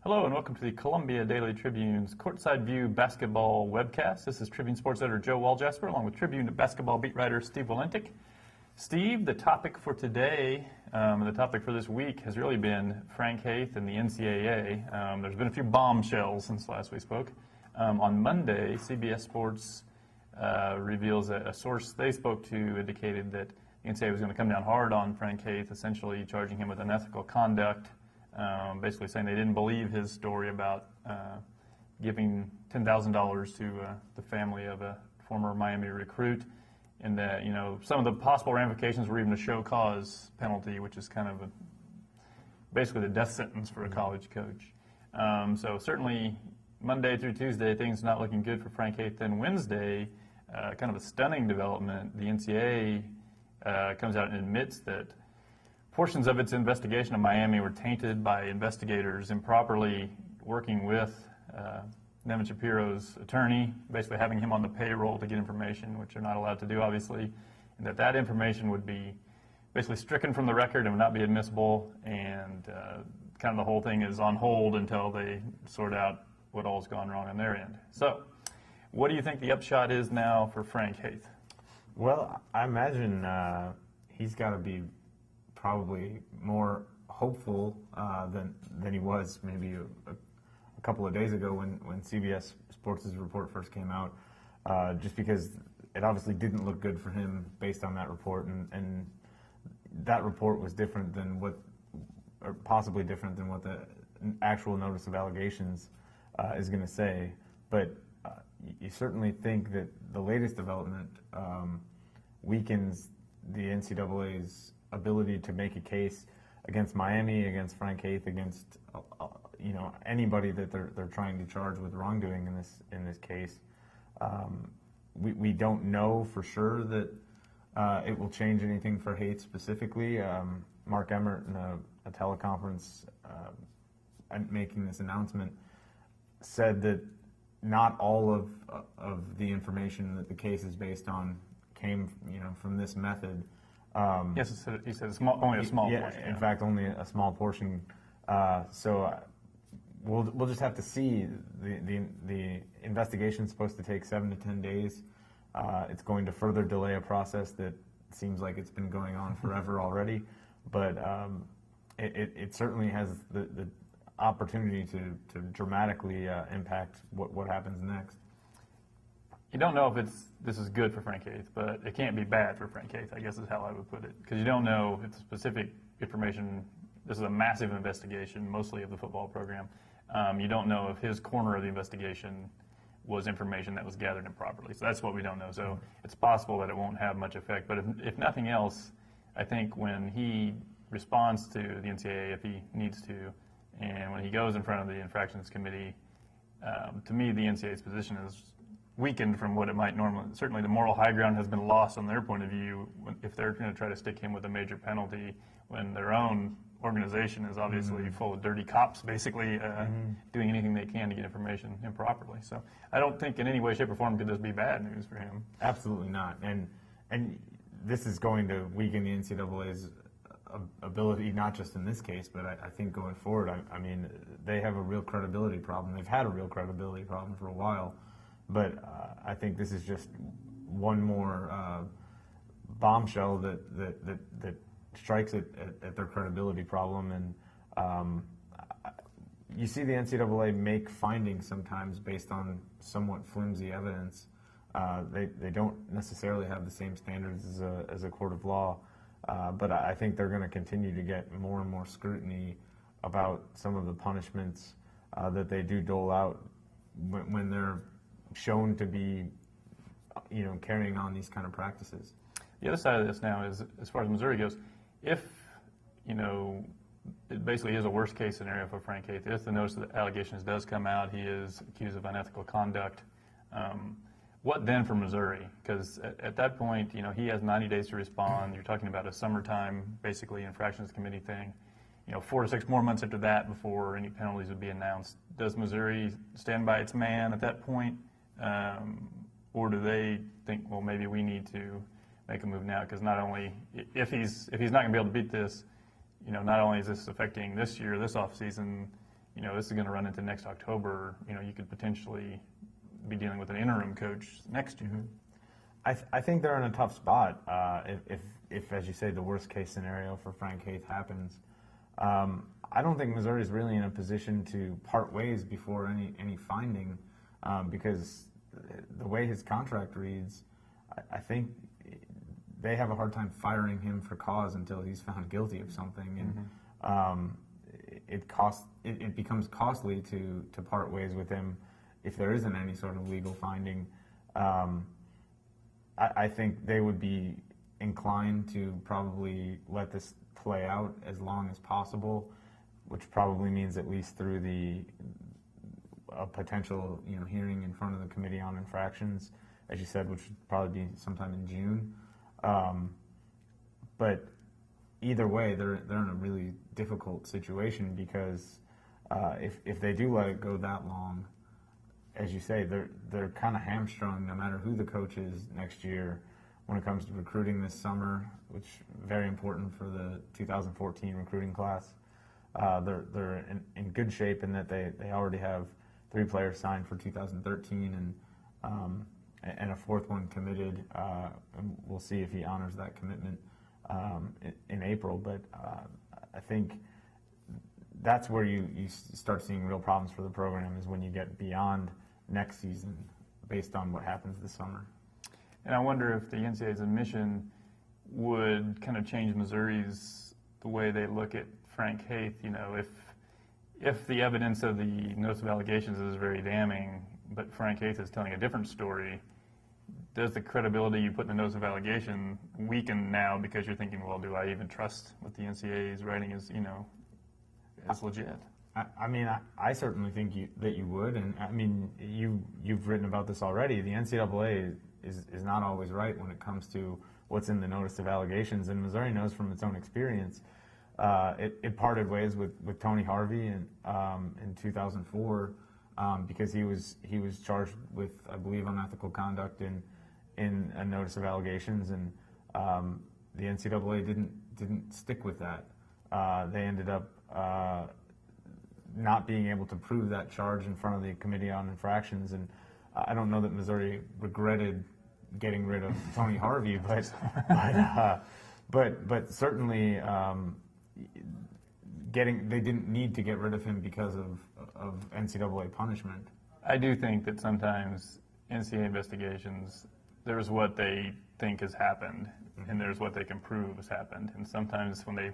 Hello and welcome to the Columbia Daily Tribune's Courtside View basketball webcast. This is Tribune Sports Editor Joe Waljasper along with Tribune basketball beat writer Steve Walentic. Steve, the topic for today, the topic for this week has really been Frank Haith and the NCAA. There's been a few bombshells since last we spoke. On Monday, CBS Sports reveals that a source they spoke to indicated that the NCAA was going to come down hard on Frank Haith, essentially charging him with unethical conduct. Basically saying they didn't believe his story about giving $10,000 to the family of a former Miami recruit, and that some of the possible ramifications were even a show cause penalty, which is kind of basically the death sentence for a college coach. So certainly Monday through Tuesday things not looking good for Frank Haith. Then Wednesday, kind of a stunning development. The NCAA comes out and admits that portions of its investigation of Miami were tainted by investigators improperly working with Nevin Shapiro's attorney, basically having him on the payroll to get information, which they're not allowed to do, obviously, and that information would be basically stricken from the record and would not be admissible, and kind of the whole thing is on hold until they sort out what all's gone wrong on their end. So, what do you think the upshot is now for Frank Haith? Well, I imagine he's got to be probably more hopeful than he was maybe a couple of days ago when CBS Sports' report first came out, just because it obviously didn't look good for him based on that report, and that report was different than or possibly different than what the actual notice of allegations is going to say. But you certainly think that the latest development weakens the NCAA's ability to make a case against Miami, against Frank Haith, against anybody that they're trying to charge with wrongdoing in this case. We don't know for sure that it will change anything for Haith specifically. Mark Emmert in a teleconference making this announcement said that not all of the information that the case is based on came from this method. Yes, he said only a small portion. In fact, only a small portion. So we'll just have to see. The investigation is supposed to take 7 to 10 days. It's going to further delay a process that seems like it's been going on forever already. But it certainly has the opportunity to dramatically impact what happens next. You don't know if this is good for Frank Haith, but it can't be bad for Frank Haith, I guess is how I would put it. Because you don't know if the specific information, this is a massive investigation, mostly of the football program. You don't know if his corner of the investigation was information that was gathered improperly. So that's what we don't know. So it's possible that it won't have much effect. But if nothing else, I think when he responds to the NCAA, if he needs to, and when he goes in front of the infractions committee, to me the NCAA's position is weakened from what it might normally. Certainly the moral high ground has been lost on their point of view if they're going to try to stick him with a major penalty when their own organization is obviously full of dirty cops basically doing anything they can to get information improperly. So I don't think in any way, shape, or form could this be bad news for him. Absolutely not. And this is going to weaken the NCAA's ability, not just in this case, but I think going forward. I mean, they have a real credibility problem. They've had a real credibility problem for a while. But I think this is just one more bombshell that strikes at their credibility problem. And you see the NCAA make findings sometimes based on somewhat flimsy evidence. They don't necessarily have the same standards as a court of law. But I think they're going to continue to get more and more scrutiny about some of the punishments that they do dole out when they're shown to be, carrying on these kind of practices. The other side of this now is, as far as Missouri goes, if, it basically is a worst case scenario for Frank Haith. If the notice of the allegations does come out, he is accused of unethical conduct. What then for Missouri? Because at that point, he has 90 days to respond. You're talking about a summertime, basically, infractions committee thing. 4 to 6 more months after that before any penalties would be announced. Does Missouri stand by its man at that point? Or do they think, well, maybe we need to make a move now? Because not only, if he's not going to be able to beat this, not only is this affecting this year, this offseason, this is going to run into next October. You could potentially be dealing with an interim coach next year. I think they're in a tough spot. If, as you say, the worst case scenario for Frank Haith happens, I don't think Missouri is really in a position to part ways before any finding, because the way his contract reads, I think they have a hard time firing him for cause until he's found guilty of something, and it becomes costly to part ways with him if there isn't any sort of legal finding. I think they would be inclined to probably let this play out as long as possible, which probably means at least through a potential hearing in front of the Committee on Infractions, as you said, which would probably be sometime in June. But either way, they're in a really difficult situation, because if they do let it go that long, as you say, they're kind of hamstrung no matter who the coach is next year when it comes to recruiting this summer, which is very important for the 2014 recruiting class. They're in good shape in that they already have 3 players signed for 2013 and a 4th one committed. And we'll see if he honors that commitment in April. But I think that's where you start seeing real problems for the program, is when you get beyond next season based on what happens this summer. And I wonder if the NCAA's admission would kind of change Missouri's, the way they look at Frank Haith. If the evidence of the notice of allegations is very damning, but Frank Haith is telling a different story, does the credibility you put in the notice of allegation weaken now, because you're thinking, well, do I even trust what the NCAA is writing is legit? I mean, I certainly think that you would, and I mean, you've written about this already. The NCAA is not always right when it comes to what's in the notice of allegations, and Missouri knows from its own experience. It parted ways with Tony Harvey in 2004 because he was charged with, I believe, unethical conduct in a notice of allegations, and the NCAA didn't stick with that. They ended up not being able to prove that charge in front of the Committee on Infractions, and I don't know that Missouri regretted getting rid of Tony Harvey, but certainly they didn't need to get rid of him because of NCAA punishment. I do think that sometimes NCAA investigations, there's what they think has happened, and there's what they can prove has happened. And sometimes when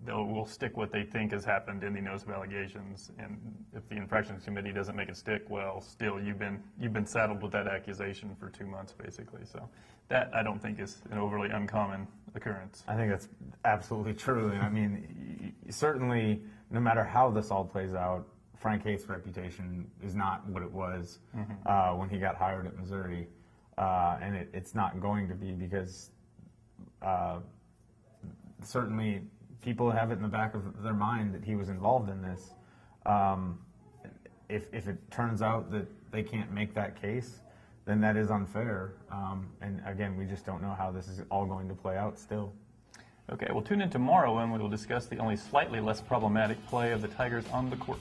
will stick what they think has happened in the notice of allegations, and if the infractions committee doesn't make it stick, well, still you've been saddled with that accusation for 2 months, basically. So that, I don't think, is an overly uncommon occurrence. I think that's absolutely true. And I mean, certainly, no matter how this all plays out, Frank Haith's reputation is not what it was when he got hired at Missouri. And it's not going to be, because certainly people have it in the back of their mind that he was involved in this. If it turns out that they can't make that case, then that is unfair. And again, we just don't know how this is all going to play out still. Okay, we'll tune in tomorrow when we will discuss the only slightly less problematic play of the Tigers on the court.